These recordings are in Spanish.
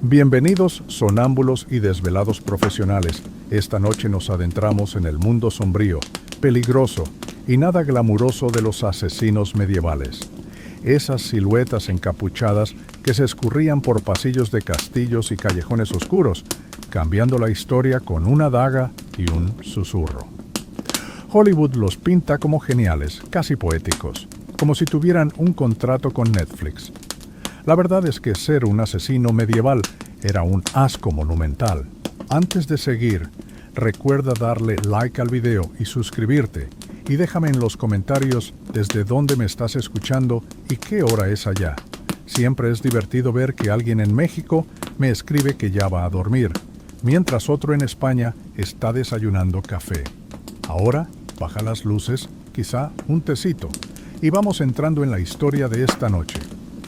Bienvenidos, sonámbulos y desvelados profesionales. Esta noche nos adentramos en el mundo sombrío, peligroso y nada glamuroso de los asesinos medievales. Esas siluetas encapuchadas que se escurrían por pasillos de castillos y callejones oscuros, cambiando la historia con una daga y un susurro. Hollywood los pinta como geniales, casi poéticos, como si tuvieran un contrato con Netflix. La verdad es que ser un asesino medieval era un asco monumental. Antes de seguir, recuerda darle like al video y suscribirte, y déjame en los comentarios desde dónde me estás escuchando y qué hora es allá. Siempre es divertido ver que alguien en México me escribe que ya va a dormir, mientras otro en España está desayunando café. Ahora, baja las luces, quizá un tecito, y vamos entrando en la historia de esta noche.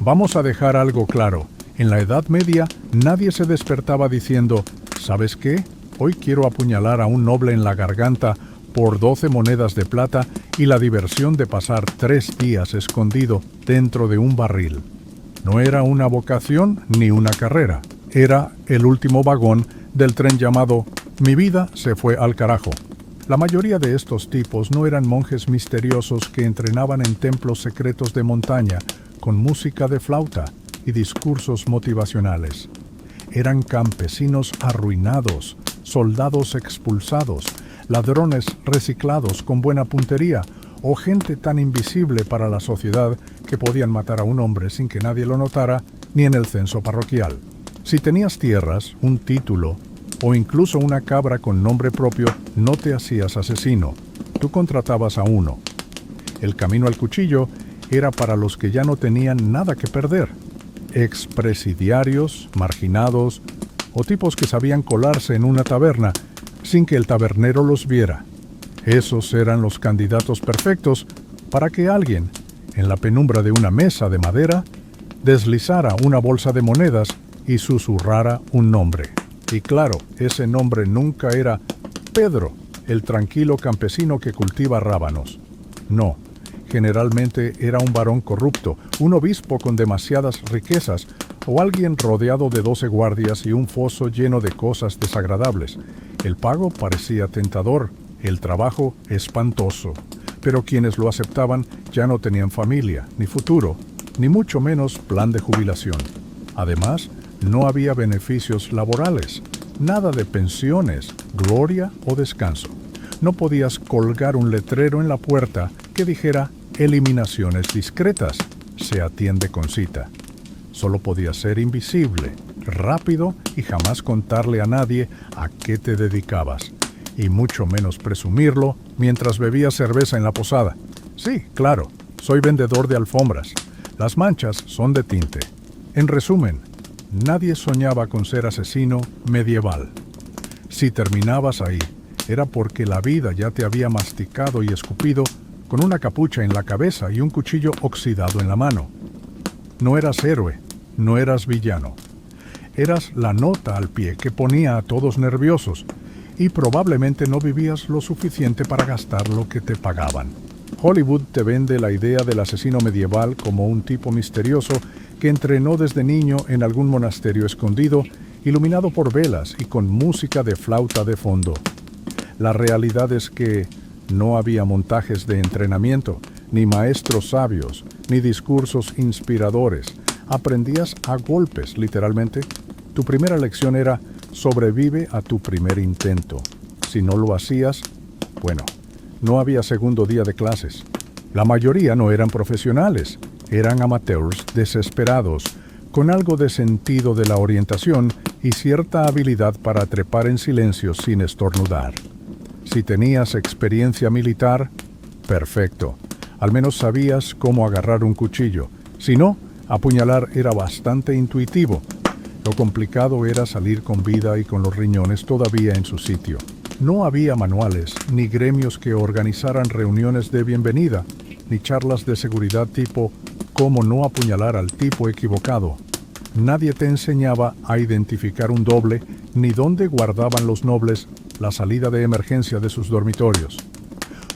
Vamos a dejar algo claro. En la Edad Media, nadie se despertaba diciendo, ¿sabes qué? Hoy quiero apuñalar a un noble en la garganta por 12 monedas de plata y la diversión de pasar 3 días escondido dentro de un barril. No era una vocación ni una carrera. Era el último vagón del tren llamado Mi vida se fue al carajo. La mayoría de estos tipos no eran monjes misteriosos que entrenaban en templos secretos de montaña, con música de flauta y discursos motivacionales. Eran campesinos arruinados, soldados expulsados, ladrones reciclados con buena puntería o gente tan invisible para la sociedad que podían matar a un hombre sin que nadie lo notara ni en el censo parroquial. Si tenías tierras, un título o incluso una cabra con nombre propio, no te hacías asesino. Tú contratabas a uno. El camino al cuchillo era para los que ya no tenían nada que perder. Expresidiarios, marginados o tipos que sabían colarse en una taberna sin que el tabernero los viera. Esos eran los candidatos perfectos para que alguien, en la penumbra de una mesa de madera, deslizara una bolsa de monedas y susurrara un nombre. Y claro, ese nombre nunca era Pedro, el tranquilo campesino que cultiva rábanos. No. Generalmente era un varón corrupto, un obispo con demasiadas riquezas, o alguien rodeado de 12 guardias y un foso lleno de cosas desagradables. El pago parecía tentador, el trabajo espantoso, pero quienes lo aceptaban ya no tenían familia, ni futuro, ni mucho menos plan de jubilación. Además, no había beneficios laborales, nada de pensiones, gloria o descanso. No podías colgar un letrero en la puerta que dijera eliminaciones discretas, se atiende con cita. Solo podías ser invisible, rápido y jamás contarle a nadie a qué te dedicabas, y mucho menos presumirlo mientras bebías cerveza en la posada. Sí, claro, soy vendedor de alfombras. Las manchas son de tinte. En resumen, nadie soñaba con ser asesino medieval. Si terminabas ahí, era porque la vida ya te había masticado y escupido con una capucha en la cabeza y un cuchillo oxidado en la mano. No eras héroe, no eras villano. Eras la nota al pie que ponía a todos nerviosos y probablemente no vivías lo suficiente para gastar lo que te pagaban. Hollywood te vende la idea del asesino medieval como un tipo misterioso que entrenó desde niño en algún monasterio escondido, iluminado por velas y con música de flauta de fondo. La realidad es que no había montajes de entrenamiento, ni maestros sabios, ni discursos inspiradores. Aprendías a golpes, literalmente. Tu primera lección era sobrevive a tu primer intento. Si no lo hacías, bueno, no había segundo día de clases. La mayoría no eran profesionales, eran amateurs desesperados, con algo de sentido de la orientación y cierta habilidad para trepar en silencio sin estornudar. Si tenías experiencia militar, perfecto. Al menos sabías cómo agarrar un cuchillo. Si no, apuñalar era bastante intuitivo. Lo complicado era salir con vida y con los riñones todavía en su sitio. No había manuales, ni gremios que organizaran reuniones de bienvenida, ni charlas de seguridad tipo cómo no apuñalar al tipo equivocado. Nadie te enseñaba a identificar un doble, ni dónde guardaban los nobles la salida de emergencia de sus dormitorios.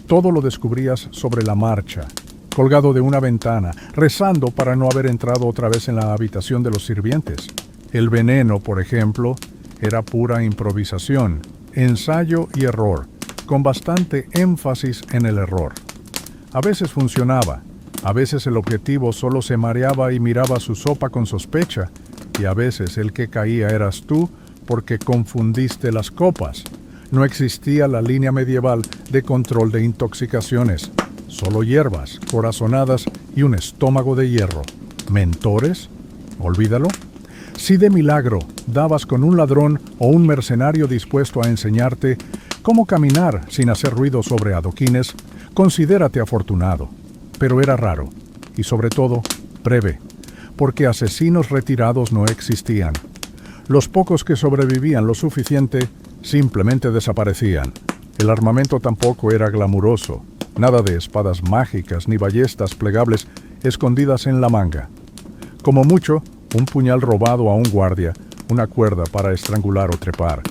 Todo lo descubrías sobre la marcha, colgado de una ventana, rezando para no haber entrado otra vez en la habitación de los sirvientes. El veneno, por ejemplo, era pura improvisación, ensayo y error, con bastante énfasis en el error. A veces funcionaba, a veces el objetivo solo se mareaba y miraba su sopa con sospecha, y a veces el que caía eras tú porque confundiste las copas. No existía la línea medieval de control de intoxicaciones, solo hierbas, corazonadas y un estómago de hierro. ¿Mentores? Olvídalo. Si de milagro dabas con un ladrón o un mercenario dispuesto a enseñarte cómo caminar sin hacer ruido sobre adoquines, considérate afortunado. Pero era raro, y sobre todo, breve, porque asesinos retirados no existían. Los pocos que sobrevivían lo suficiente simplemente desaparecían. El armamento tampoco era glamuroso, nada de espadas mágicas ni ballestas plegables escondidas en la manga. Como mucho, un puñal robado a un guardia, una cuerda para estrangular o trepar,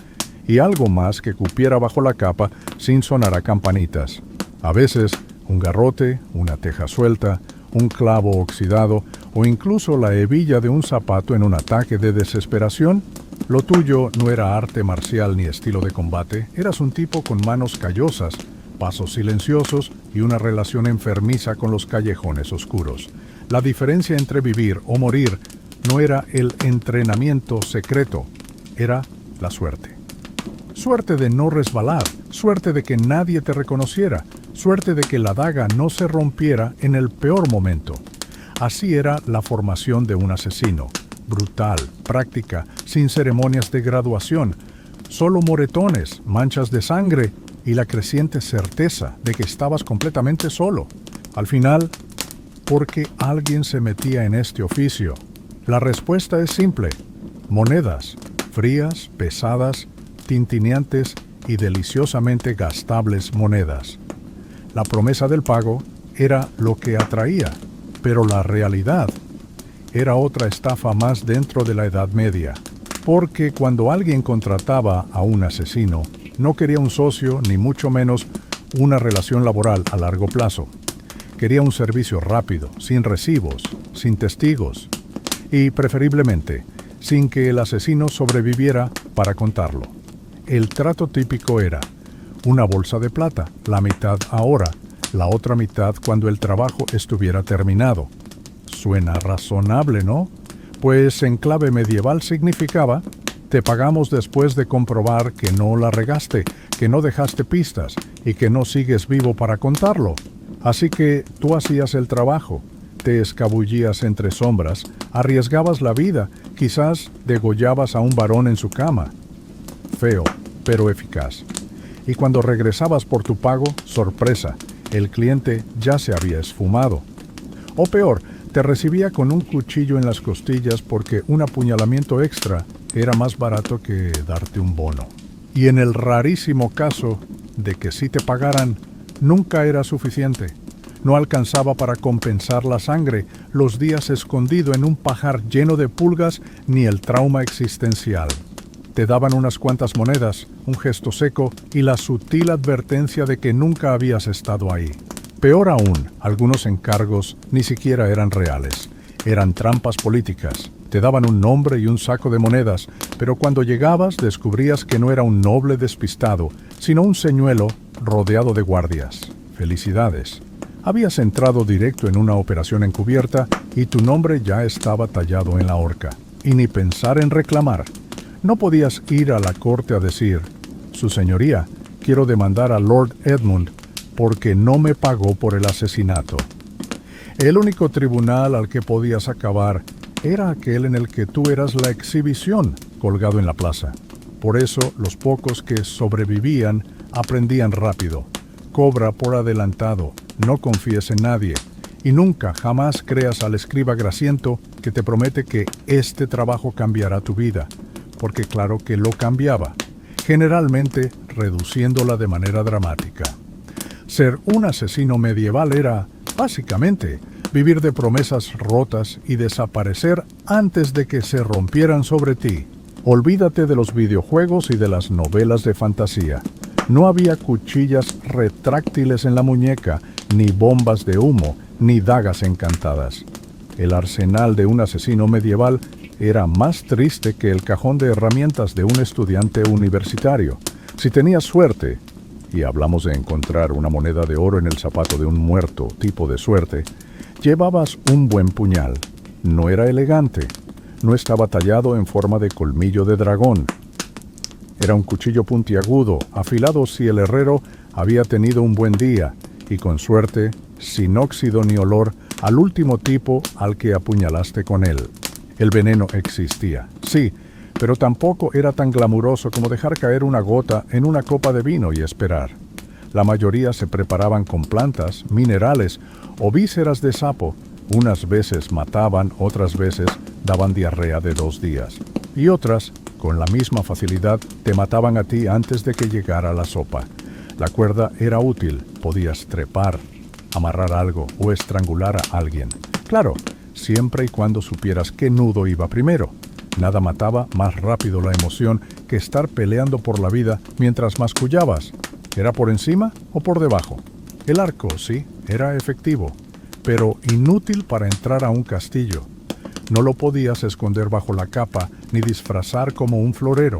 y algo más que cupiera bajo la capa sin sonar a campanitas. A veces, un garrote, una teja suelta, un clavo oxidado o incluso la hebilla de un zapato en un ataque de desesperación. Lo tuyo no era arte marcial ni estilo de combate, eras un tipo con manos callosas, pasos silenciosos y una relación enfermiza con los callejones oscuros. La diferencia entre vivir o morir no era el entrenamiento secreto, era la suerte. Suerte de no resbalar, suerte de que nadie te reconociera, suerte de que la daga no se rompiera en el peor momento. Así era la formación de un asesino, brutal, práctica, sin ceremonias de graduación, solo moretones, manchas de sangre y la creciente certeza de que estabas completamente solo. Al final, ¿por qué alguien se metía en este oficio? La respuesta es simple: monedas, frías, pesadas, tintineantes y deliciosamente gastables monedas. La promesa del pago era lo que atraía, pero la realidad era otra estafa más dentro de la Edad Media, porque cuando alguien contrataba a un asesino, no quería un socio ni mucho menos una relación laboral a largo plazo. Quería un servicio rápido, sin recibos, sin testigos y preferiblemente sin que el asesino sobreviviera para contarlo. El trato típico era una bolsa de plata, la mitad ahora, la otra mitad cuando el trabajo estuviera terminado. Suena razonable, ¿no? Pues en clave medieval significaba: te pagamos después de comprobar que no la regaste, que no dejaste pistas y que no sigues vivo para contarlo. Así que tú hacías el trabajo, te escabullías entre sombras, arriesgabas la vida, quizás degollabas a un varón en su cama. Feo, pero eficaz. Y cuando regresabas por tu pago, sorpresa, el cliente ya se había esfumado. O peor, te recibía con un cuchillo en las costillas porque un apuñalamiento extra era más barato que darte un bono. Y en el rarísimo caso de que sí te pagaran, nunca era suficiente. No alcanzaba para compensar la sangre, los días escondido en un pajar lleno de pulgas, ni el trauma existencial. Te daban unas cuantas monedas, un gesto seco y la sutil advertencia de que nunca habías estado ahí. Peor aún, algunos encargos ni siquiera eran reales. Eran trampas políticas. Te daban un nombre y un saco de monedas, pero cuando llegabas descubrías que no era un noble despistado, sino un señuelo rodeado de guardias. Felicidades. Habías entrado directo en una operación encubierta y tu nombre ya estaba tallado en la horca. Y ni pensar en reclamar. No podías ir a la corte a decir: Su señoría, quiero demandar a Lord Edmund porque no me pagó por el asesinato. El único tribunal al que podías acabar era aquel en el que tú eras la exhibición, colgado en la plaza. Por eso, los pocos que sobrevivían aprendían rápido. Cobra por adelantado, no confíes en nadie, y nunca, jamás creas al escriba grasiento que te promete que este trabajo cambiará tu vida, porque claro que lo cambiaba, generalmente reduciéndola de manera dramática. Ser un asesino medieval era, básicamente, vivir de promesas rotas y desaparecer antes de que se rompieran sobre ti. Olvídate de los videojuegos y de las novelas de fantasía. No había cuchillas retráctiles en la muñeca, ni bombas de humo, ni dagas encantadas. El arsenal de un asesino medieval era más triste que el cajón de herramientas de un estudiante universitario. Si tenías suerte, y hablamos de encontrar una moneda de oro en el zapato de un muerto, tipo de suerte, llevabas un buen puñal. No era elegante, no estaba tallado en forma de colmillo de dragón. Era un cuchillo puntiagudo, afilado si el herrero había tenido un buen día, y con suerte, sin óxido ni olor, al último tipo al que apuñalaste con él. El veneno existía, sí, pero tampoco era tan glamuroso como dejar caer una gota en una copa de vino y esperar. La mayoría se preparaban con plantas, minerales o vísceras de sapo. Unas veces mataban, otras veces daban diarrea de 2 días. Y otras, con la misma facilidad, te mataban a ti antes de que llegara la sopa. La cuerda era útil, podías trepar, amarrar algo o estrangular a alguien. Claro, siempre y cuando supieras qué nudo iba primero. Nada mataba más rápido la emoción que estar peleando por la vida mientras mascullabas. ¿Era por encima o por debajo? El arco, sí, era efectivo, pero inútil para entrar a un castillo. No lo podías esconder bajo la capa ni disfrazar como un florero.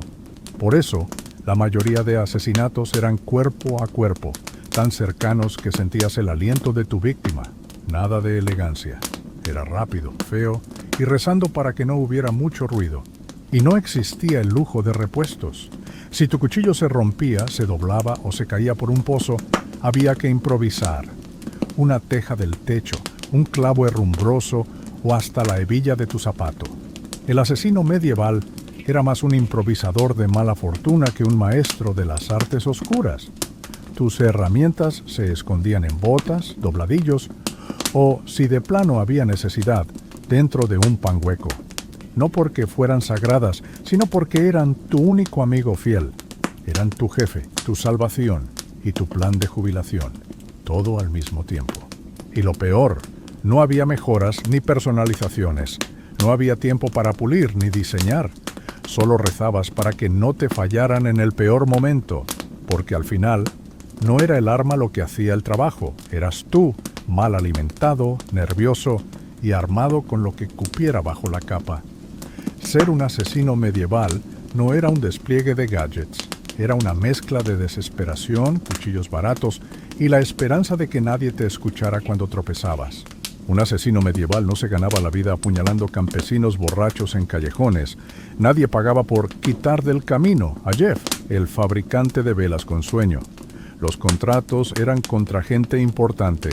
Por eso, la mayoría de asesinatos eran cuerpo a cuerpo, tan cercanos que sentías el aliento de tu víctima. Nada de elegancia. Era rápido, feo y rezando para que no hubiera mucho ruido. Y no existía el lujo de repuestos. Si tu cuchillo se rompía, se doblaba o se caía por un pozo, había que improvisar. Una teja del techo, un clavo herrumbroso o hasta la hebilla de tu zapato. El asesino medieval era más un improvisador de mala fortuna que un maestro de las artes oscuras. Tus herramientas se escondían en botas, dobladillos o, si de plano había necesidad, dentro de un pan hueco. No porque fueran sagradas, sino porque eran tu único amigo fiel. Eran tu jefe, tu salvación y tu plan de jubilación. Todo al mismo tiempo. Y lo peor, no había mejoras ni personalizaciones. No había tiempo para pulir ni diseñar. Solo rezabas para que no te fallaran en el peor momento, porque al final no era el arma lo que hacía el trabajo. Eras tú, mal alimentado, nervioso y armado con lo que cupiera bajo la capa. Ser un asesino medieval no era un despliegue de gadgets, era una mezcla de desesperación, cuchillos baratos y la esperanza de que nadie te escuchara cuando tropezabas. Un asesino medieval no se ganaba la vida apuñalando campesinos borrachos en callejones. Nadie pagaba por quitar del camino a Jeff, el fabricante de velas con sueño. Los contratos eran contra gente importante,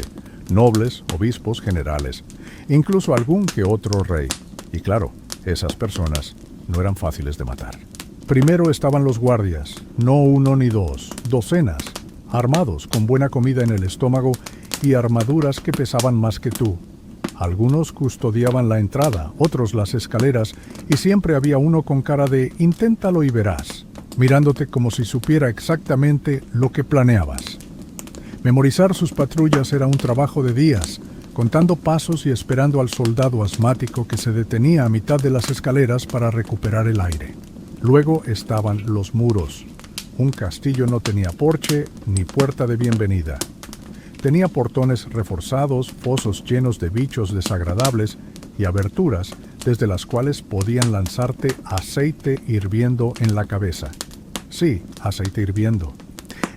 nobles, obispos, generales, incluso algún que otro rey. Y claro, esas personas no eran fáciles de matar. Primero estaban los guardias, no uno ni dos, docenas, armados con buena comida en el estómago y armaduras que pesaban más que tú. Algunos custodiaban la entrada, otros las escaleras, y siempre había uno con cara de «inténtalo y verás», mirándote como si supiera exactamente lo que planeabas. Memorizar sus patrullas era un trabajo de días, contando pasos y esperando al soldado asmático que se detenía a mitad de las escaleras para recuperar el aire. Luego estaban los muros. Un castillo no tenía porche ni puerta de bienvenida. Tenía portones reforzados, fosos llenos de bichos desagradables y aberturas desde las cuales podían lanzarte aceite hirviendo en la cabeza. Sí, aceite hirviendo.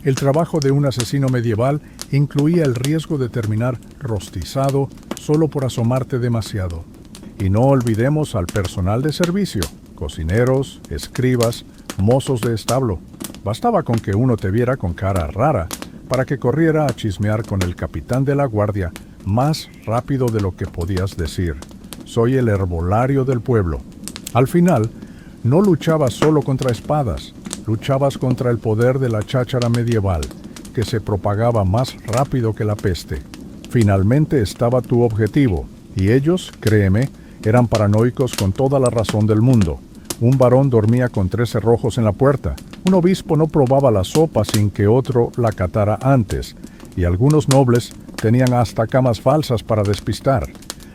El trabajo de un asesino medieval incluía el riesgo de terminar rostizado solo por asomarte demasiado. Y no olvidemos al personal de servicio, cocineros, escribas, mozos de establo. Bastaba con que uno te viera con cara rara para que corriera a chismear con el capitán de la guardia más rápido de lo que podías decir. Soy el herbolario del pueblo. Al final, no luchabas solo contra espadas, luchabas contra el poder de la cháchara medieval, que se propagaba más rápido que la peste. Finalmente estaba tu objetivo, y ellos, créeme, eran paranoicos con toda la razón del mundo. Un varón dormía con 3 cerrojos en la puerta. Un obispo no probaba la sopa sin que otro la catara antes, y algunos nobles tenían hasta camas falsas para despistar.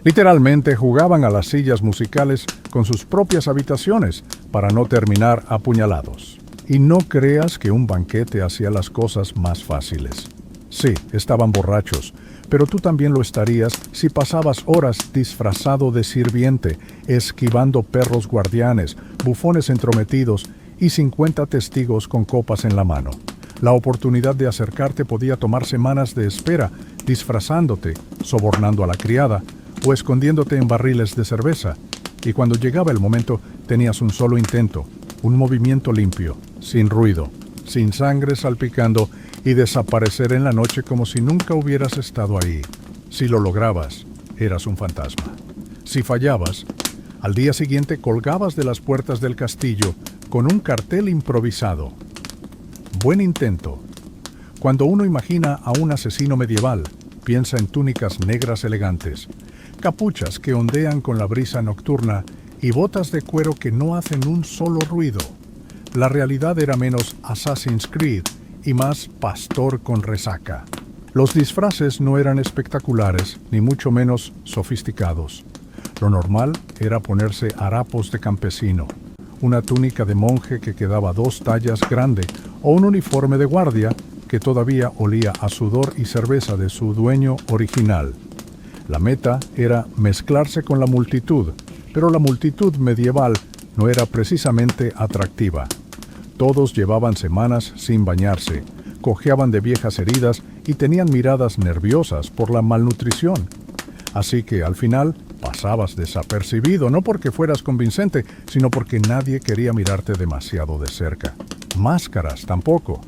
Literalmente jugaban a las sillas musicales con sus propias habitaciones para no terminar apuñalados. Y no creas que un banquete hacía las cosas más fáciles. Sí, estaban borrachos, pero tú también lo estarías si pasabas horas disfrazado de sirviente, esquivando perros guardianes, bufones entrometidos y 50 testigos con copas en la mano. La oportunidad de acercarte podía tomar semanas de espera, disfrazándote, sobornando a la criada o escondiéndote en barriles de cerveza. Y cuando llegaba el momento, tenías un solo intento, un movimiento limpio, sin ruido, sin sangre salpicando y desaparecer en la noche como si nunca hubieras estado ahí. Si lo lograbas, eras un fantasma. Si fallabas, al día siguiente colgabas de las puertas del castillo con un cartel improvisado. Buen intento. Cuando uno imagina a un asesino medieval, piensa en túnicas negras elegantes, capuchas que ondean con la brisa nocturna y botas de cuero que no hacen un solo ruido. La realidad era menos Assassin's Creed y más pastor con resaca. Los disfraces no eran espectaculares, ni mucho menos sofisticados. Lo normal era ponerse harapos de campesino, una túnica de monje que quedaba 2 tallas grande o un uniforme de guardia que todavía olía a sudor y cerveza de su dueño original. La meta era mezclarse con la multitud, pero la multitud medieval no era precisamente atractiva. Todos llevaban semanas sin bañarse, cojeaban de viejas heridas y tenían miradas nerviosas por la malnutrición. Así que al final pasabas desapercibido, no porque fueras convincente, sino porque nadie quería mirarte demasiado de cerca. Máscaras tampoco.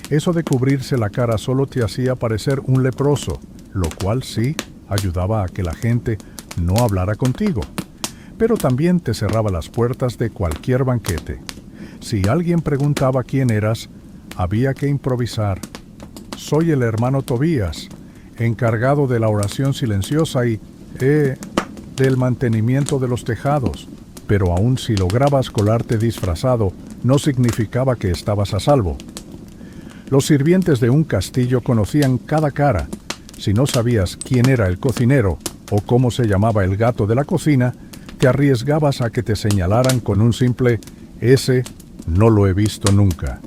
Eso de cubrirse la cara solo te hacía parecer un leproso, lo cual sí ayudaba a que la gente no hablara contigo. Pero también te cerraba las puertas de cualquier banquete. Si alguien preguntaba quién eras, había que improvisar. Soy el hermano Tobías, encargado de la oración silenciosa y, del mantenimiento de los tejados. Pero aun si lograbas colarte disfrazado, no significaba que estabas a salvo. Los sirvientes de un castillo conocían cada cara. Si no sabías quién era el cocinero o cómo se llamaba el gato de la cocina, te arriesgabas a que te señalaran con un simple «ese no lo he visto nunca».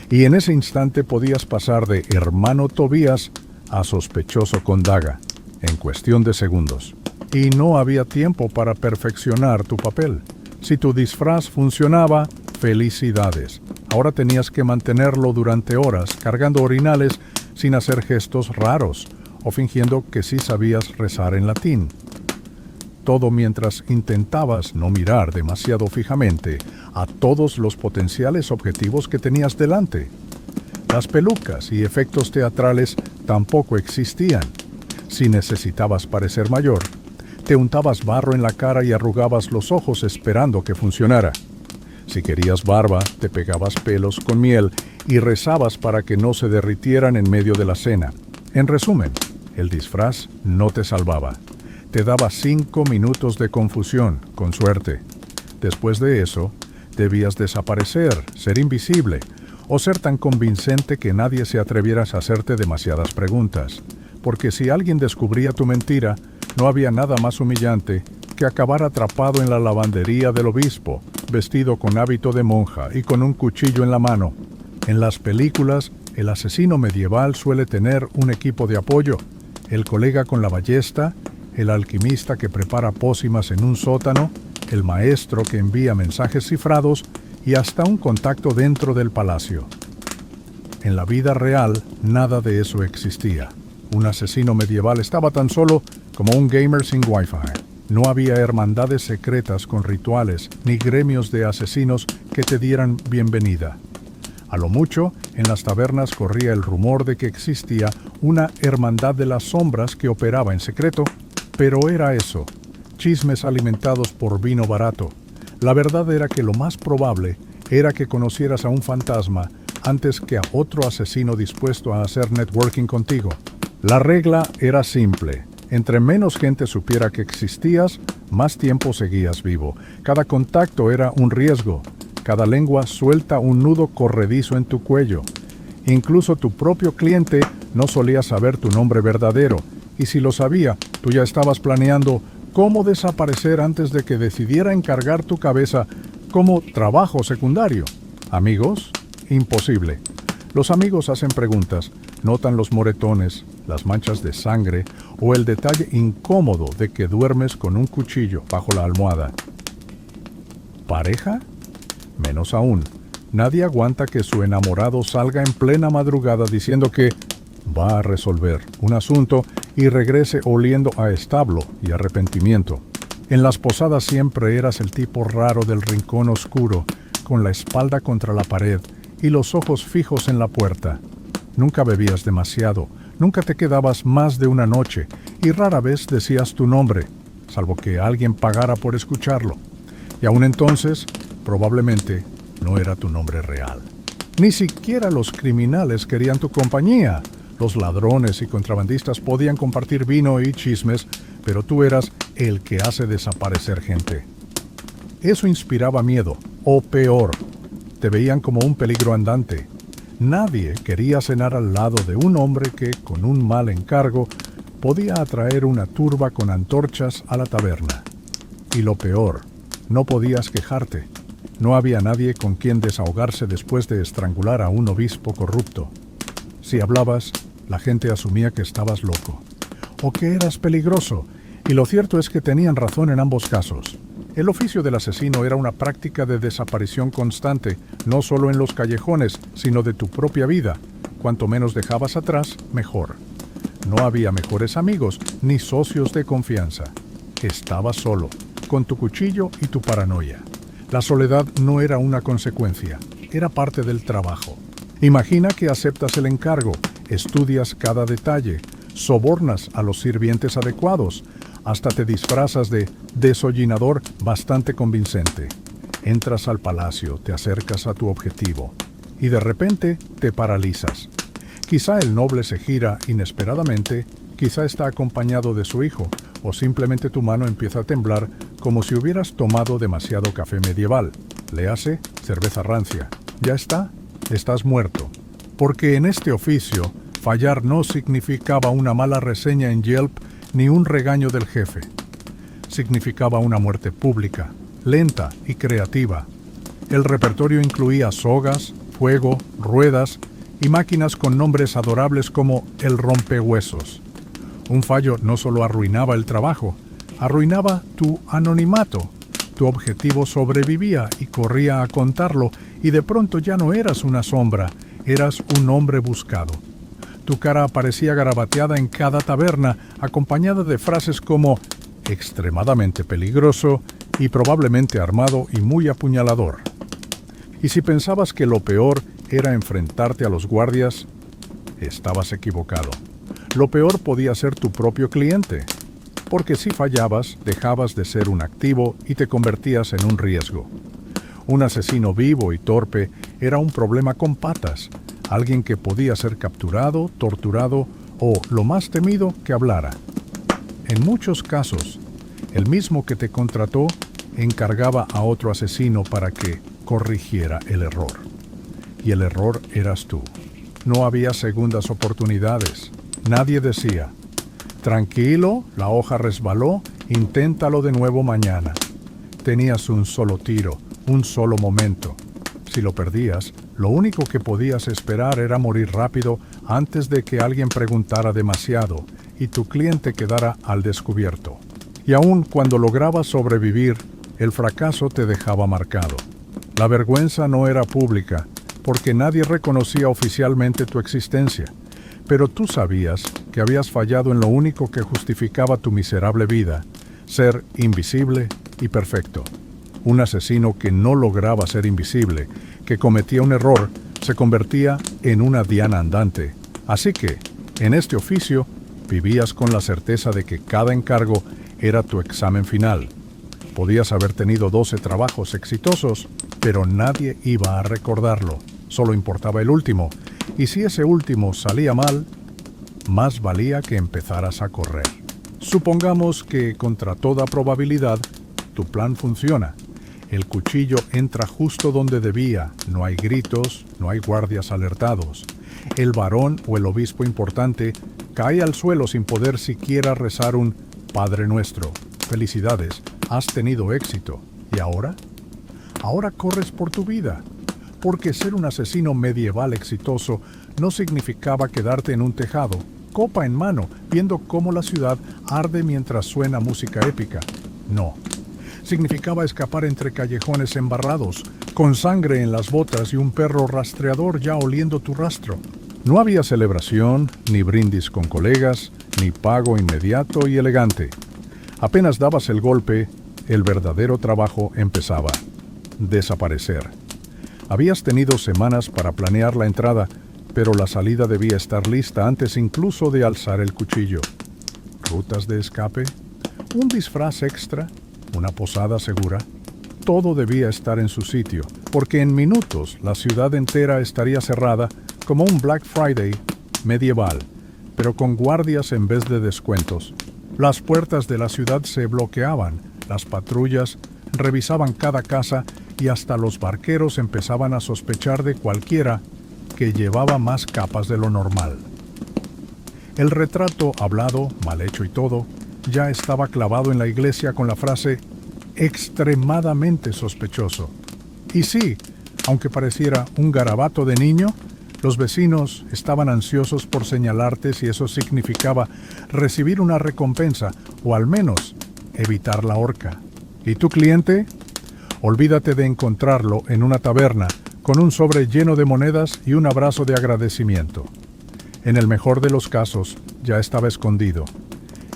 Y en ese instante podías pasar de hermano Tobías a sospechoso con daga, en cuestión de segundos. Y no había tiempo para perfeccionar tu papel. Si tu disfraz funcionaba, felicidades. Ahora tenías que mantenerlo durante horas, cargando orinales sin hacer gestos raros o fingiendo que sí sabías rezar en latín. Todo mientras intentabas no mirar demasiado fijamente a todos los potenciales objetivos que tenías delante. Las pelucas y efectos teatrales tampoco existían. Si necesitabas parecer mayor, te untabas barro en la cara y arrugabas los ojos esperando que funcionara. Si querías barba, te pegabas pelos con miel y rezabas para que no se derritieran en medio de la cena. En resumen, el disfraz no te salvaba. Te daba 5 minutos de confusión, con suerte. Después de eso, debías desaparecer, ser invisible, o ser tan convincente que nadie se atreviera a hacerte demasiadas preguntas. Porque si alguien descubría tu mentira, no había nada más humillante que acabar atrapado en la lavandería del obispo, vestido con hábito de monja y con un cuchillo en la mano. En las películas, el asesino medieval suele tener un equipo de apoyo, el colega con la ballesta, el alquimista que prepara pócimas en un sótano, el maestro que envía mensajes cifrados y hasta un contacto dentro del palacio. En la vida real, nada de eso existía. Un asesino medieval estaba tan solo como un gamer sin wifi. No había hermandades secretas con rituales, ni gremios de asesinos que te dieran bienvenida. A lo mucho, en las tabernas corría el rumor de que existía una hermandad de las sombras que operaba en secreto, pero era eso, chismes alimentados por vino barato. La verdad era que lo más probable era que conocieras a un fantasma antes que a otro asesino dispuesto a hacer networking contigo. La regla era simple. Entre menos gente supiera que existías, más tiempo seguías vivo. Cada contacto era un riesgo. Cada lengua suelta un nudo corredizo en tu cuello. Incluso tu propio cliente no solía saber tu nombre verdadero. Y si lo sabía, tú ya estabas planeando cómo desaparecer antes de que decidiera encargar tu cabeza como trabajo secundario. Amigos, imposible. Los amigos hacen preguntas, notan los moretones, las manchas de sangre o el detalle incómodo de que duermes con un cuchillo bajo la almohada. ¿Pareja? Menos aún. Nadie aguanta que su enamorado salga en plena madrugada diciendo que va a resolver un asunto y regrese oliendo a establo y arrepentimiento. En las posadas siempre eras el tipo raro del rincón oscuro, con la espalda contra la pared y los ojos fijos en la puerta. Nunca bebías demasiado, nunca te quedabas más de una noche y rara vez decías tu nombre, salvo que alguien pagara por escucharlo. Y aún entonces, probablemente, no era tu nombre real. Ni siquiera los criminales querían tu compañía. Los ladrones y contrabandistas podían compartir vino y chismes, pero tú eras el que hace desaparecer gente. Eso inspiraba miedo, o peor, te veían como un peligro andante. Nadie quería cenar al lado de un hombre que, con un mal encargo, podía atraer una turba con antorchas a la taberna. Y lo peor, no podías quejarte. No había nadie con quien desahogarse después de estrangular a un obispo corrupto. Si hablabas, la gente asumía que estabas loco, o que eras peligroso, y lo cierto es que tenían razón en ambos casos. El oficio del asesino era una práctica de desaparición constante, no solo en los callejones, sino de tu propia vida. Cuanto menos dejabas atrás, mejor. No había mejores amigos, ni socios de confianza. Estabas solo, con tu cuchillo y tu paranoia. La soledad no era una consecuencia, era parte del trabajo. Imagina que aceptas el encargo, estudias cada detalle, sobornas a los sirvientes adecuados, hasta te disfrazas de desollinador bastante convincente. Entras al palacio, te acercas a tu objetivo y de repente te paralizas. Quizá el noble se gira inesperadamente, quizá está acompañado de su hijo, o simplemente tu mano empieza a temblar como si hubieras tomado demasiado café medieval. Léase, cerveza rancia. Ya está, estás muerto. Porque en este oficio, fallar no significaba una mala reseña en Yelp ni un regaño del jefe. Significaba una muerte pública, lenta y creativa. El repertorio incluía sogas, fuego, ruedas y máquinas con nombres adorables como el rompehuesos. Un fallo no solo arruinaba el trabajo, arruinaba tu anonimato. Tu objetivo sobrevivía y corría a contarlo, y de pronto ya no eras una sombra, eras un hombre buscado. Tu cara aparecía garabateada en cada taberna, acompañada de frases como extremadamente peligroso y probablemente armado y muy apuñalador. Y si pensabas que lo peor era enfrentarte a los guardias, estabas equivocado. Lo peor podía ser tu propio cliente, porque si fallabas, dejabas de ser un activo y te convertías en un riesgo. Un asesino vivo y torpe era un problema con patas, alguien que podía ser capturado, torturado o, lo más temido, que hablara. En muchos casos, el mismo que te contrató encargaba a otro asesino para que corrigiera el error. Y el error eras tú. No había segundas oportunidades. Nadie decía, tranquilo, la hoja resbaló, inténtalo de nuevo mañana. Tenías un solo tiro, un solo momento. Si lo perdías, lo único que podías esperar era morir rápido antes de que alguien preguntara demasiado y tu cliente quedara al descubierto. Y aun cuando lograbas sobrevivir, el fracaso te dejaba marcado. La vergüenza no era pública, porque nadie reconocía oficialmente tu existencia, pero tú sabías que habías fallado en lo único que justificaba tu miserable vida, ser invisible y perfecto. Un asesino que no lograba ser invisible, que cometía un error, se convertía en una diana andante. Así que, en este oficio, vivías con la certeza de que cada encargo era tu examen final. Podías haber tenido 12 trabajos exitosos, pero nadie iba a recordarlo. Solo importaba el último, y si ese último salía mal, más valía que empezaras a correr. Supongamos que, contra toda probabilidad, tu plan funciona. El cuchillo entra justo donde debía, no hay gritos, no hay guardias alertados. El varón o el obispo importante cae al suelo sin poder siquiera rezar un Padre Nuestro. Felicidades, has tenido éxito. ¿Y ahora? Ahora corres por tu vida. porque ser un asesino medieval exitoso no significaba quedarte en un tejado, copa en mano, viendo cómo la ciudad arde mientras suena música épica. No. Significaba escapar entre callejones embarrados, con sangre en las botas y un perro rastreador ya oliendo tu rastro. No había celebración, ni brindis con colegas, ni pago inmediato y elegante. Apenas dabas el golpe, el verdadero trabajo empezaba. Desaparecer. Habías tenido semanas para planear la entrada, pero la salida debía estar lista antes incluso de alzar el cuchillo. ¿Rutas de escape? ¿Un disfraz extra? ¿Una posada segura? Todo debía estar en su sitio, porque en minutos la ciudad entera estaría cerrada como un Black Friday medieval, pero con guardias en vez de descuentos. Las puertas de la ciudad se bloqueaban, las patrullas revisaban cada casa y hasta los barqueros empezaban a sospechar de cualquiera que llevaba más capas de lo normal. El retrato hablado, mal hecho y todo, ya estaba clavado en la iglesia con la frase extremadamente sospechoso. Y sí, aunque pareciera un garabato de niño, los vecinos estaban ansiosos por señalarte si eso significaba recibir una recompensa o al menos evitar la horca. ¿Y tu cliente? Olvídate de encontrarlo en una taberna con un sobre lleno de monedas y un abrazo de agradecimiento. En el mejor de los casos, ya estaba escondido.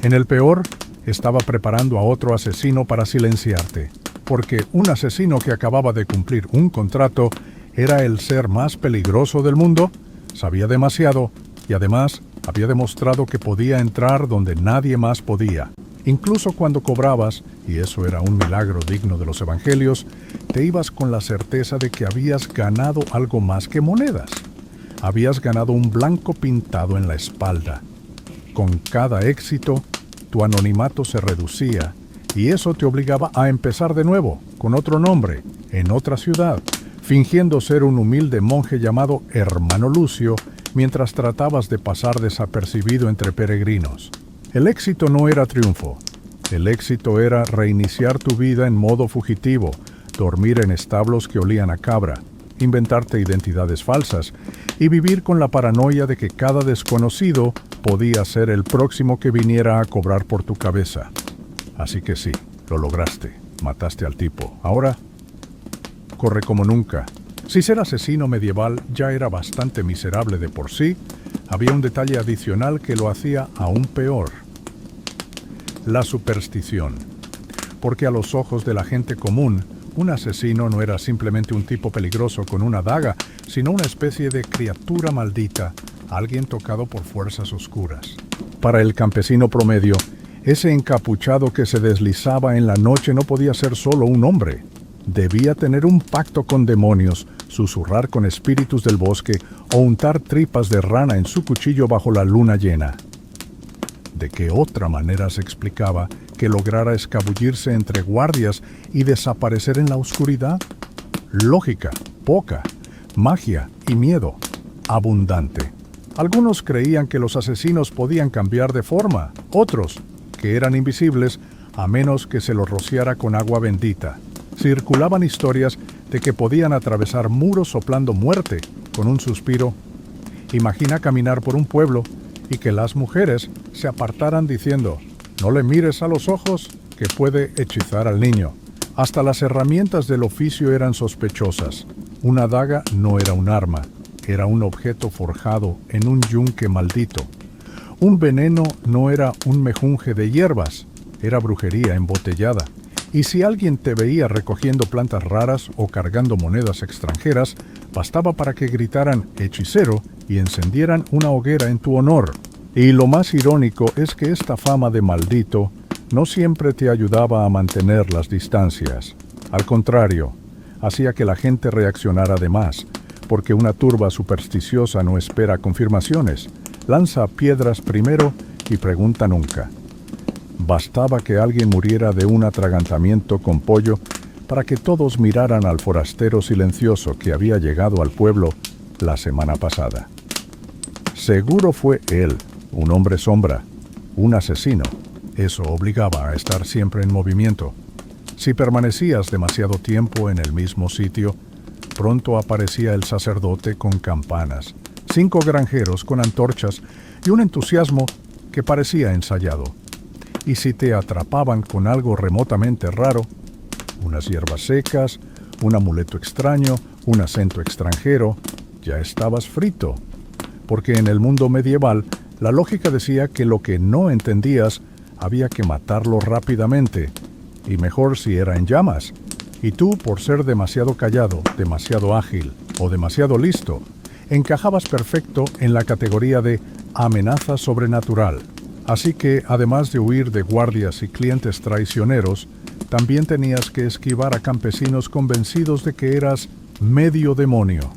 En el peor, estaba preparando a otro asesino para silenciarte, porque un asesino que acababa de cumplir un contrato era el ser más peligroso del mundo, sabía demasiado y además había demostrado que podía entrar donde nadie más podía. Incluso cuando cobrabas, y eso era un milagro digno de los evangelios, te ibas con la certeza de que habías ganado algo más que monedas. Habías ganado un blanco pintado en la espalda. Con cada éxito, tu anonimato se reducía, y eso te obligaba a empezar de nuevo, con otro nombre, en otra ciudad, fingiendo ser un humilde monje llamado Hermano Lucio, mientras tratabas de pasar desapercibido entre peregrinos. El éxito no era triunfo. El éxito era reiniciar tu vida en modo fugitivo, dormir en establos que olían a cabra, inventarte identidades falsas y vivir con la paranoia de que cada desconocido podía ser el próximo que viniera a cobrar por tu cabeza. Así que sí, lo lograste. Mataste al tipo. Ahora, corre como nunca. Si ser asesino medieval ya era bastante miserable de por sí, había un detalle adicional que lo hacía aún peor. La superstición. Porque a los ojos de la gente común, un asesino no era simplemente un tipo peligroso con una daga, sino una especie de criatura maldita, alguien tocado por fuerzas oscuras. Para el campesino promedio, ese encapuchado que se deslizaba en la noche no podía ser solo un hombre. Debía tener un pacto con demonios, susurrar con espíritus del bosque o untar tripas de rana en su cuchillo bajo la luna llena. ¿De qué otra manera se explicaba que lograra escabullirse entre guardias y desaparecer en la oscuridad? Lógica, poca. Magia y miedo, abundante. Algunos creían que los asesinos podían cambiar de forma, otros que eran invisibles a menos que se los rociara con agua bendita. Circulaban historias de que podían atravesar muros soplando muerte con un suspiro. Imagina caminar por un pueblo y que las mujeres se apartaran diciendo: «No le mires a los ojos, que puede hechizar al niño». Hasta las herramientas del oficio eran sospechosas. Una daga no era un arma, era un objeto forjado en un yunque maldito. Un veneno no era un mejunje de hierbas, era brujería embotellada. Y si alguien te veía recogiendo plantas raras o cargando monedas extranjeras, bastaba para que gritaran «hechicero» y encendieran una hoguera en tu honor. Y lo más irónico es que esta fama de maldito no siempre te ayudaba a mantener las distancias. Al contrario, hacía que la gente reaccionara de más, porque una turba supersticiosa no espera confirmaciones, lanza piedras primero y pregunta nunca. Bastaba que alguien muriera de un atragantamiento con pollo para que todos miraran al forastero silencioso que había llegado al pueblo la semana pasada. Seguro fue él, un hombre sombra, un asesino. Eso obligaba a estar siempre en movimiento. Si permanecías demasiado tiempo en el mismo sitio, pronto aparecía el sacerdote con campanas, 5 granjeros con antorchas y un entusiasmo que parecía ensayado. Y si te atrapaban con algo remotamente raro, unas hierbas secas, un amuleto extraño, un acento extranjero, ya estabas frito. Porque en el mundo medieval, la lógica decía que lo que no entendías había que matarlo rápidamente, y mejor si era en llamas. Y tú, por ser demasiado callado, demasiado ágil o demasiado listo, encajabas perfecto en la categoría de amenaza sobrenatural. Así que, además de huir de guardias y clientes traicioneros, también tenías que esquivar a campesinos convencidos de que eras medio demonio.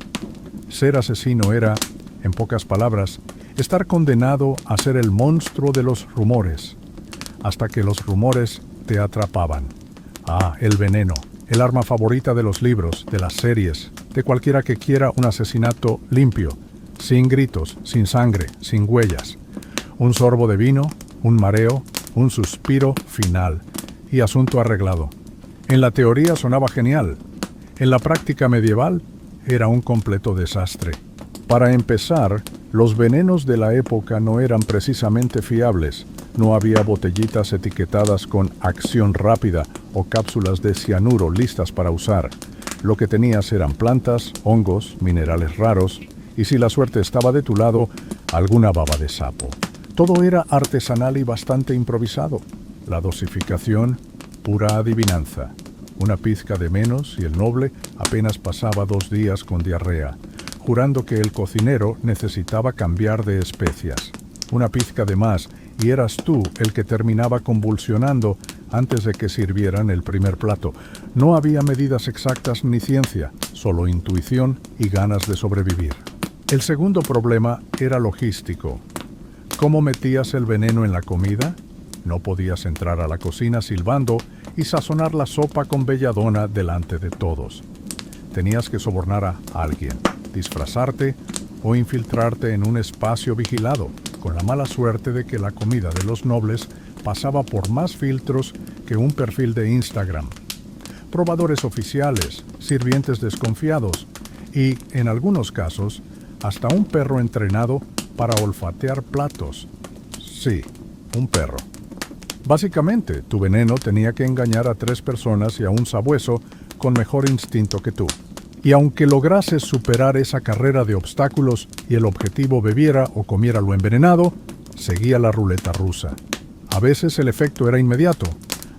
Ser asesino era, en pocas palabras, estar condenado a ser el monstruo de los rumores, hasta que los rumores te atrapaban. Ah, el veneno, el arma favorita de los libros, de las series, de cualquiera que quiera un asesinato limpio, sin gritos, sin sangre, sin huellas. Un sorbo de vino, un mareo, un suspiro final, y asunto arreglado. En la teoría sonaba genial. En la práctica medieval era un completo desastre. Para empezar, los venenos de la época no eran precisamente fiables. No había botellitas etiquetadas con acción rápida o cápsulas de cianuro listas para usar. Lo que tenías eran plantas, hongos, minerales raros y, si la suerte estaba de tu lado, alguna baba de sapo. Todo era artesanal y bastante improvisado. La dosificación, pura adivinanza. Una pizca de menos y el noble apenas pasaba 2 días con diarrea, jurando que el cocinero necesitaba cambiar de especias. Una pizca de más y eras tú el que terminaba convulsionando antes de que sirvieran el primer plato. No había medidas exactas ni ciencia, solo intuición y ganas de sobrevivir. El segundo problema era logístico. ¿Cómo metías el veneno en la comida? No podías entrar a la cocina silbando y sazonar la sopa con belladona delante de todos. Tenías que sobornar a alguien, disfrazarte o infiltrarte en un espacio vigilado, con la mala suerte de que la comida de los nobles pasaba por más filtros que un perfil de Instagram. Probadores oficiales, sirvientes desconfiados y, en algunos casos, hasta un perro entrenado para olfatear platos. Sí, un perro. Básicamente, tu veneno tenía que engañar a 3 personas y a un sabueso con mejor instinto que tú. Y aunque lograses superar esa carrera de obstáculos y el objetivo bebiera o comiera lo envenenado, seguía la ruleta rusa. A veces el efecto era inmediato,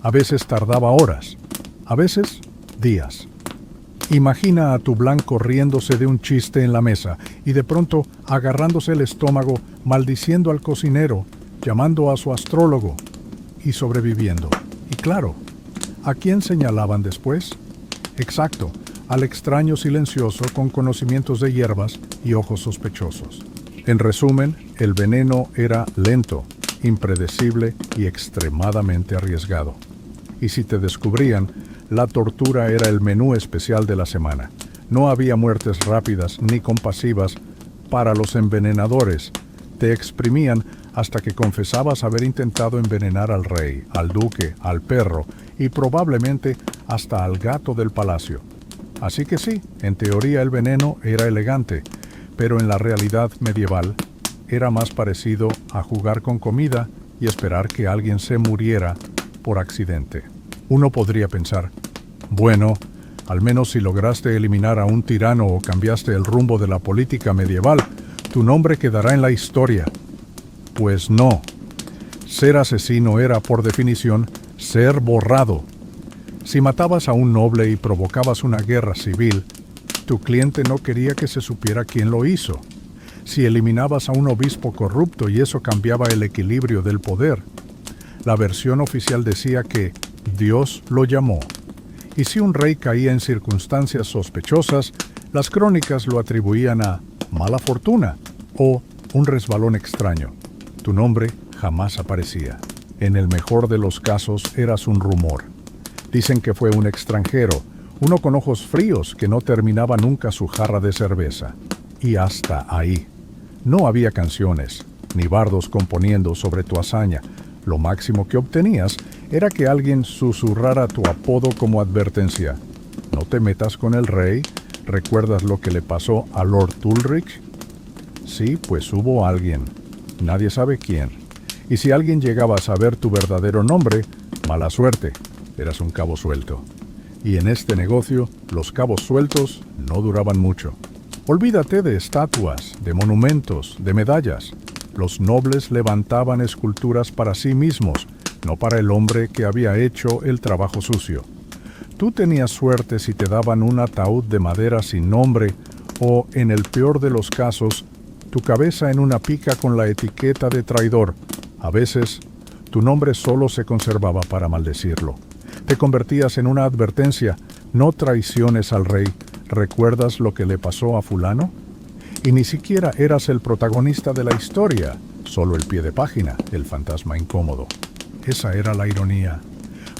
a veces tardaba horas, a veces días. Imagina a tu blanco riéndose de un chiste en la mesa y de pronto agarrándose el estómago, maldiciendo al cocinero, llamando a su astrólogo y sobreviviendo. Y claro, ¿a quién señalaban después? Exacto, al extraño silencioso con conocimientos de hierbas y ojos sospechosos. En resumen, el veneno era lento, impredecible y extremadamente arriesgado. Y si te descubrían, la tortura era el menú especial de la semana. No había muertes rápidas ni compasivas para los envenenadores. Te exprimían hasta que confesabas haber intentado envenenar al rey, al duque, al perro y probablemente hasta al gato del palacio. Así que sí, en teoría el veneno era elegante, pero en la realidad medieval era más parecido a jugar con comida y esperar que alguien se muriera por accidente. Uno podría pensar, bueno, al menos si lograste eliminar a un tirano o cambiaste el rumbo de la política medieval, tu nombre quedará en la historia. Pues no. Ser asesino era, por definición, ser borrado. Si matabas a un noble y provocabas una guerra civil, tu cliente no quería que se supiera quién lo hizo. Si eliminabas a un obispo corrupto y eso cambiaba el equilibrio del poder, la versión oficial decía que Dios lo llamó. Y si un rey caía en circunstancias sospechosas, las crónicas lo atribuían a mala fortuna o un resbalón extraño. Tu nombre jamás aparecía. En el mejor de los casos eras un rumor. Dicen que fue un extranjero, uno con ojos fríos que no terminaba nunca su jarra de cerveza. Y hasta ahí. No había canciones, ni bardos componiendo sobre tu hazaña. Lo máximo que obtenías era que alguien susurrara tu apodo como advertencia. No te metas con el rey, ¿Recuerdas lo que le pasó a Lord Ulrich? Sí, pues hubo alguien. Nadie sabe quién. Y si alguien llegaba a saber tu verdadero nombre, mala suerte, eras un cabo suelto. Y en este negocio, los cabos sueltos no duraban mucho. Olvídate de estatuas, de monumentos, de medallas. Los nobles levantaban esculturas para sí mismos, no para el hombre que había hecho el trabajo sucio. Tú tenías suerte si te daban un ataúd de madera sin nombre o, en el peor de los casos, tu cabeza en una pica con la etiqueta de traidor. A veces, tu nombre solo se conservaba para maldecirlo. Te convertías en una advertencia: no traiciones al rey. ¿Recuerdas lo que le pasó a fulano? Y ni siquiera eras el protagonista de la historia, solo el pie de página, el fantasma incómodo. Esa era la ironía.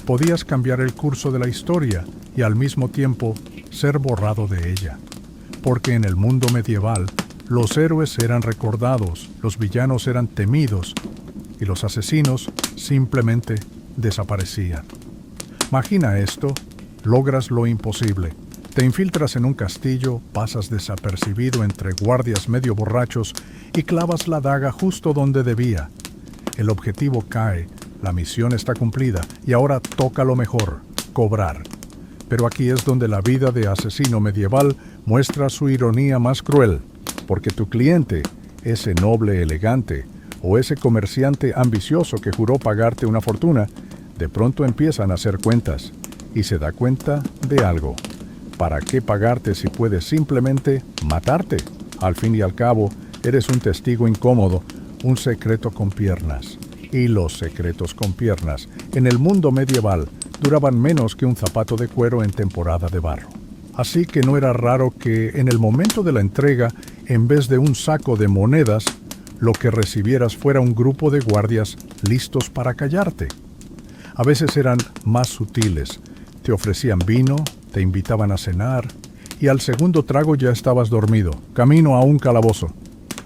Podías cambiar el curso de la historia y al mismo tiempo ser borrado de ella. Porque en el mundo medieval, los héroes eran recordados, los villanos eran temidos y los asesinos simplemente desaparecían. Imagina esto: logras lo imposible. Te infiltras en un castillo, pasas desapercibido entre guardias medio borrachos y clavas la daga justo donde debía. El objetivo cae, la misión está cumplida y ahora toca lo mejor: cobrar. Pero aquí es donde la vida de asesino medieval muestra su ironía más cruel, porque tu cliente, ese noble elegante o ese comerciante ambicioso que juró pagarte una fortuna, de pronto empiezan a hacer cuentas y se da cuenta de algo. ¿Para qué pagarte si puedes simplemente matarte? Al fin y al cabo, eres un testigo incómodo, un secreto con piernas. Y los secretos con piernas, en el mundo medieval, duraban menos que un zapato de cuero en temporada de barro. Así que no era raro que, en el momento de la entrega, en vez de un saco de monedas, lo que recibieras fuera un grupo de guardias listos para callarte. A veces eran más sutiles. Te ofrecían vino, te invitaban a cenar, y al segundo trago ya estabas dormido, camino a un calabozo.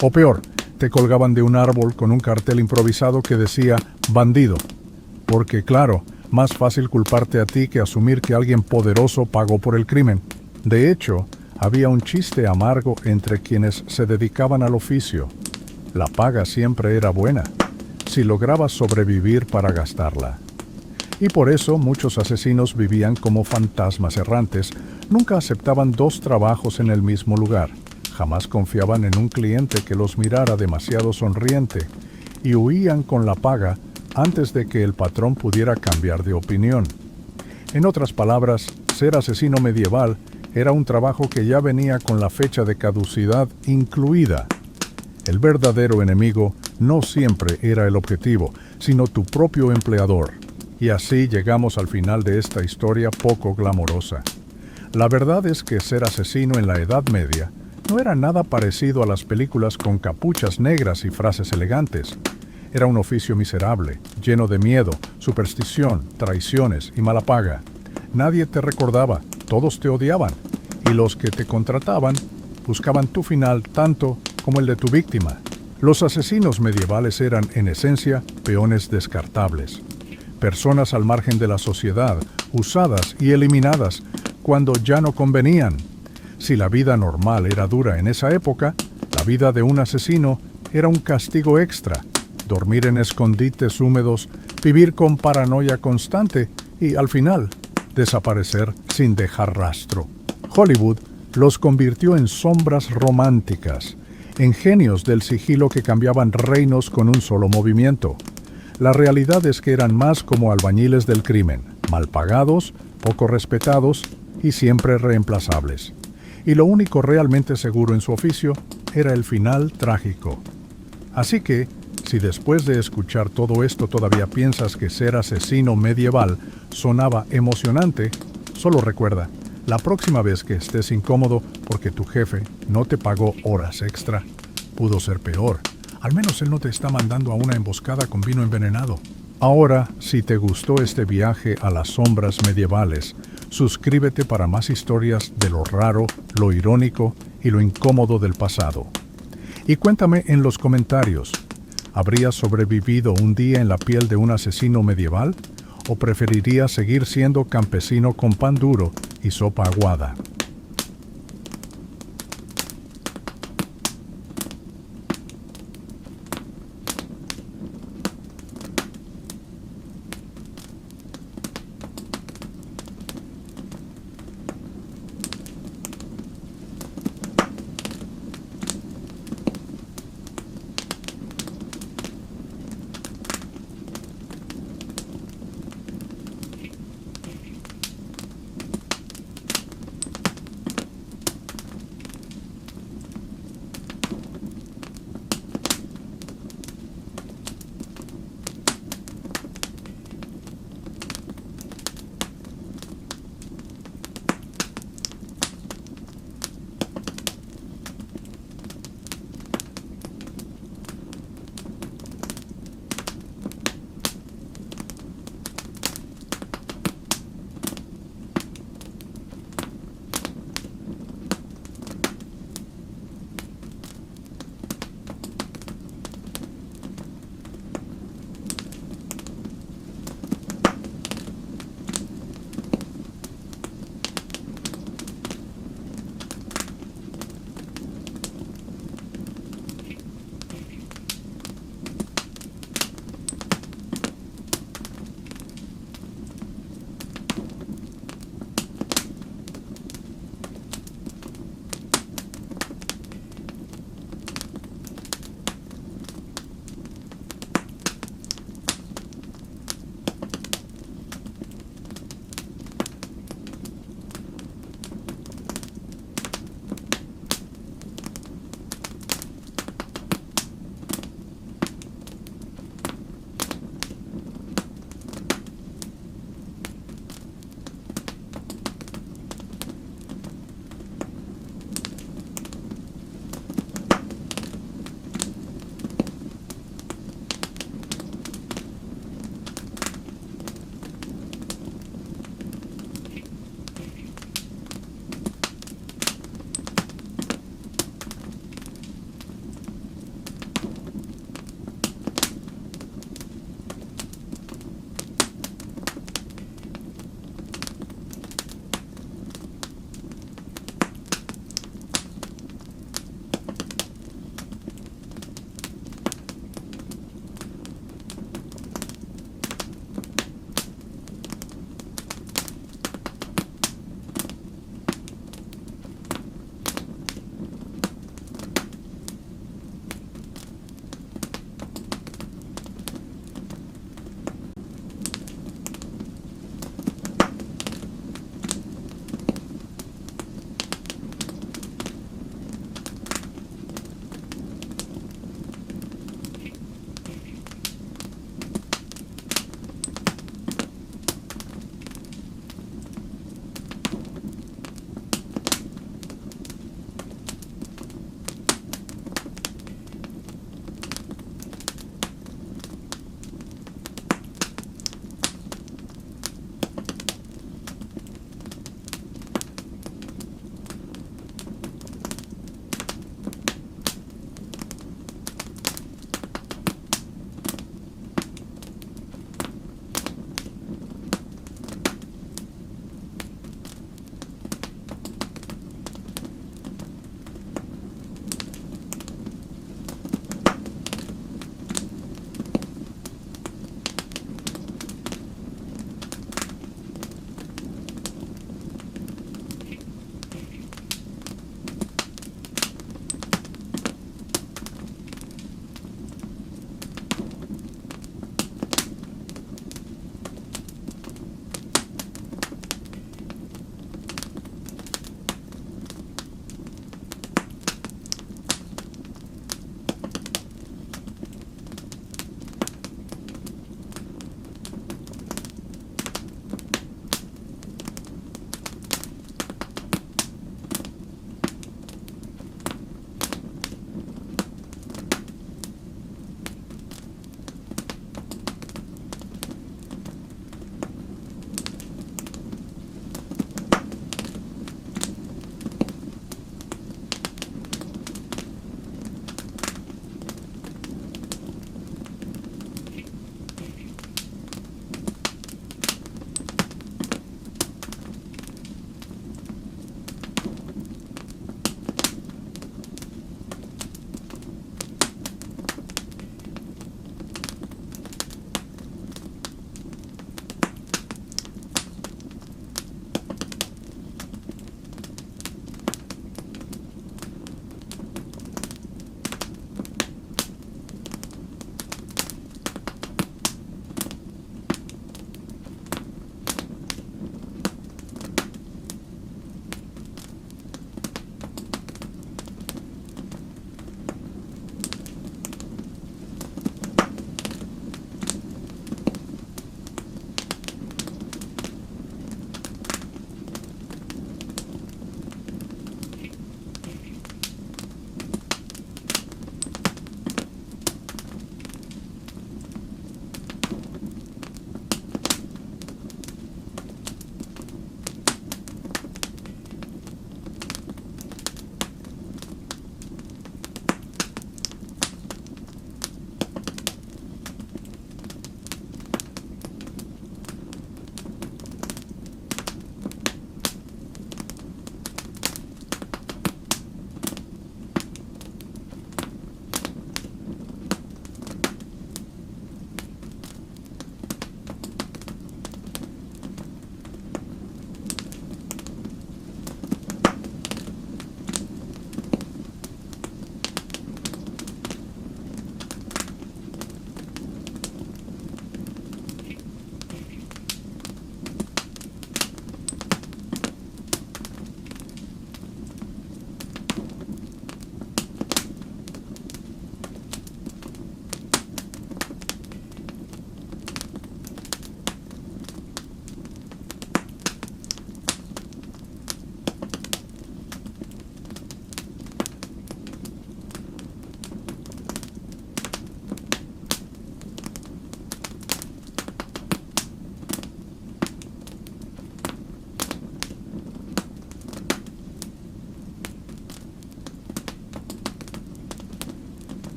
O peor, te colgaban de un árbol con un cartel improvisado que decía «bandido». Porque claro, más fácil culparte a ti que asumir que alguien poderoso pagó por el crimen. De hecho, había un chiste amargo entre quienes se dedicaban al oficio. La paga siempre era buena, si lograbas sobrevivir para gastarla. Y por eso muchos asesinos vivían como fantasmas errantes, nunca aceptaban dos trabajos en el mismo lugar, jamás confiaban en un cliente que los mirara demasiado sonriente y huían con la paga antes de que el patrón pudiera cambiar de opinión. En otras palabras, ser asesino medieval era un trabajo que ya venía con la fecha de caducidad incluida. El verdadero enemigo no siempre era el objetivo, sino tu propio empleador. Y así llegamos al final de esta historia poco glamorosa. La verdad es que ser asesino en la Edad Media no era nada parecido a las películas con capuchas negras y frases elegantes. Era un oficio miserable, lleno de miedo, superstición, traiciones y mala paga. Nadie te recordaba, todos te odiaban, y los que te contrataban buscaban tu final tanto como el de tu víctima. Los asesinos medievales eran, en esencia, peones descartables. Personas al margen de la sociedad, usadas y eliminadas cuando ya no convenían. Si la vida normal era dura en esa época, la vida de un asesino era un castigo extra. Dormir en escondites húmedos, vivir con paranoia constante y, al final, desaparecer sin dejar rastro. Hollywood los convirtió en sombras románticas, en genios del sigilo que cambiaban reinos con un solo movimiento. La realidad es que eran más como albañiles del crimen, mal pagados, poco respetados y siempre reemplazables. Y lo único realmente seguro en su oficio era el final trágico. Así que, si después de escuchar todo esto todavía piensas que ser asesino medieval sonaba emocionante, solo recuerda, la próxima vez que estés incómodo porque tu jefe no te pagó horas extra, pudo ser peor. Al menos él no te está mandando a una emboscada con vino envenenado. Ahora, si te gustó este viaje a las sombras medievales, suscríbete para más historias de lo raro, lo irónico y lo incómodo del pasado. Y cuéntame en los comentarios, ¿habrías sobrevivido un día en la piel de un asesino medieval? ¿O preferirías seguir siendo campesino con pan duro y sopa aguada?